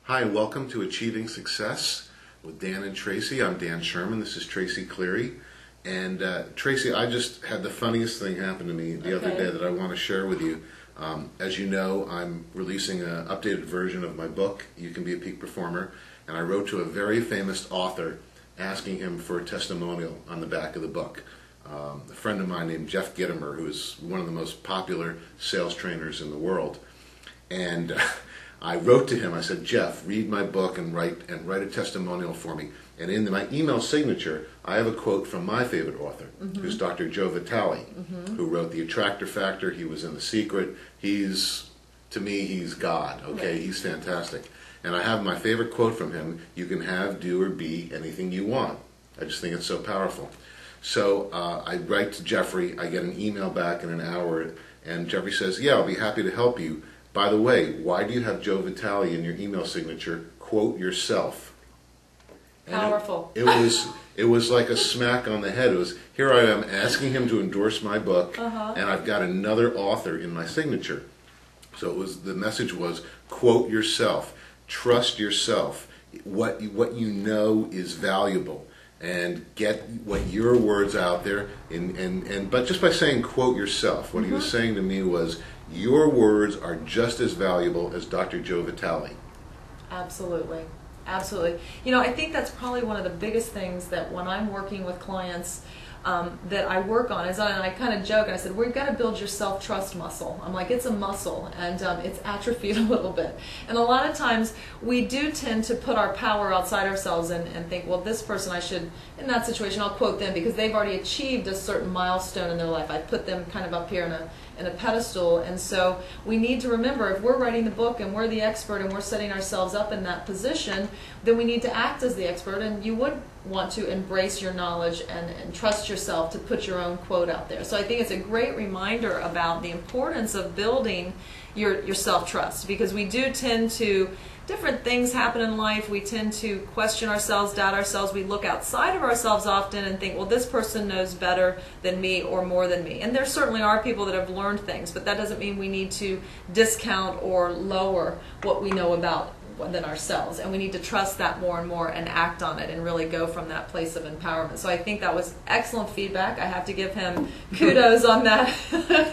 Hi, and welcome to Achieving Success with Dan and Tracy. I'm Dan Sherman. This is Tracy Cleary. And Tracy, I just had the funniest thing happen to me the other day that I want to share with you. As you know, I'm releasing an updated version of my book, You Can Be a Peak Performer. And I wrote to a very famous author asking him for a testimonial on the back of the book. A friend of mine named Jeff Gittimer, who is one of the most popular sales trainers in the world. And I wrote to him, I said, Jeff, read my book and write a testimonial for me. And in my email signature, I have a quote from my favorite author, who's Dr. Joe Vitale, who wrote The Attractor Factor. He was in The Secret. To me, he's God, okay? He's fantastic. And I have my favorite quote from him, you can have, do, or be anything you want. I just think it's so powerful. So I write to Jeffrey, I get an email back in an hour, and Jeffrey says, yeah, I'll be happy to help you. By the way, why do you have Joe Vitale in your email signature? Quote yourself. And powerful. It was like a smack on the head. It was, here I am asking him to endorse my book, and I've got another author in my signature. So the message was, quote yourself, trust yourself. What you know is valuable, and get what your words out there. But just by saying quote yourself, what he was saying to me was, your words are just as valuable as Dr. Joe Vitale. Absolutely. Absolutely. You know, I think that's probably one of the biggest things that when I'm working with clients that I work on is, and I kind of joke and I said, we've got to build your self-trust muscle. I'm like, it's a muscle, and it's atrophied a little bit. And a lot of times we do tend to put our power outside ourselves and think, well, this person I should, in that situation, I'll quote them because they've already achieved a certain milestone in their life. I put them kind of up here in a pedestal. And so we need to remember, if we're writing the book and we're the expert and we're setting ourselves up in that position, then we need to act as the expert, and you would want to embrace your knowledge and trust yourself to put your own quote out there. So I think it's a great reminder about the importance of building your self-trust, because we do tend to, different things happen in life, we tend to question ourselves, doubt ourselves, we look outside of ourselves often and think, well, this person knows better than me or more than me. And there certainly are people that have learned things, but that doesn't mean we need to discount or lower what we know about than ourselves, and we need to trust that more and more and act on it and really go from that place of empowerment. So I think that was excellent feedback. I have to give him kudos on that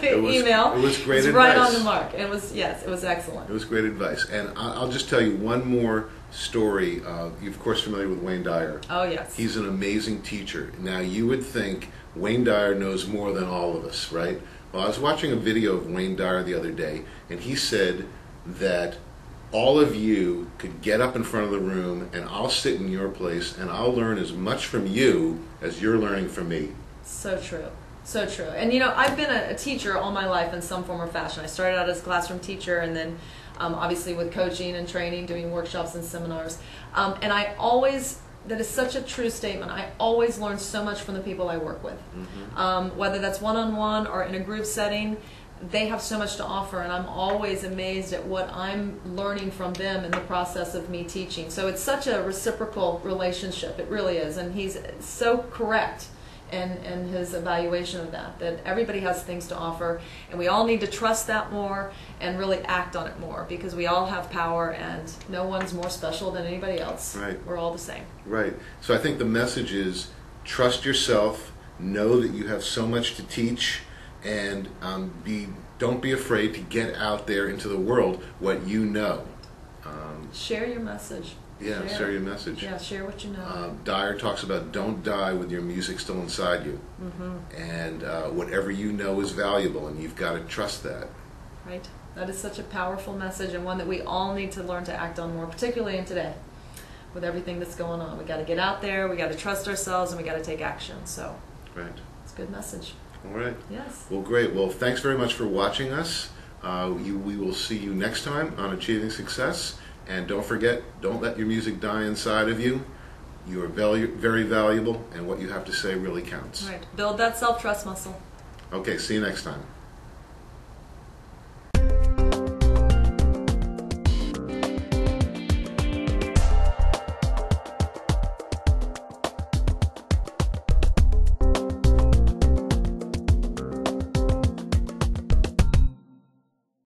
email. It was great advice. Right on the mark. It was, yes, it was excellent. It was great advice. And I'll just tell you one more story. You're of course familiar with Wayne Dyer. Oh yes. He's an amazing teacher. Now you would think Wayne Dyer knows more than all of us, right? Well, I was watching a video of Wayne Dyer the other day, and he said that all of you could get up in front of the room and I'll sit in your place and I'll learn as much from you as you're learning from me. So true. So true. And you know, I've been a teacher all my life in some form or fashion. I started out as a classroom teacher, and then obviously with coaching and training, doing workshops and seminars. And I always, that is such a true statement, I always learn so much from the people I work with. Whether that's one-on-one or in a group setting, they have so much to offer, and I'm always amazed at what I'm learning from them in the process of me teaching. So it's such a reciprocal relationship, it really is, and he's so correct in his evaluation of that everybody has things to offer, and we all need to trust that more and really act on it more, because we all have power and no one's more special than anybody else. Right. We're all the same. Right. So I think the message is trust yourself, know that you have so much to teach, and don't be afraid to get out there into the world what you know. Share your message. Yeah, share your message. Yeah, share what you know. Dyer talks about don't die with your music still inside you. And whatever you know is valuable, and you've got to trust that. Right. That is such a powerful message, and one that we all need to learn to act on more, particularly in today with everything that's going on. We got to get out there, we got to trust ourselves, and we got to take action. So right. It's a good message. All right. Yes. Well, great. Well, thanks very much for watching us. We will see you next time on Achieving Success. And don't forget, don't let your music die inside of you. You are very valuable, and what you have to say really counts. Right. Build that self-trust muscle. Okay, see you next time.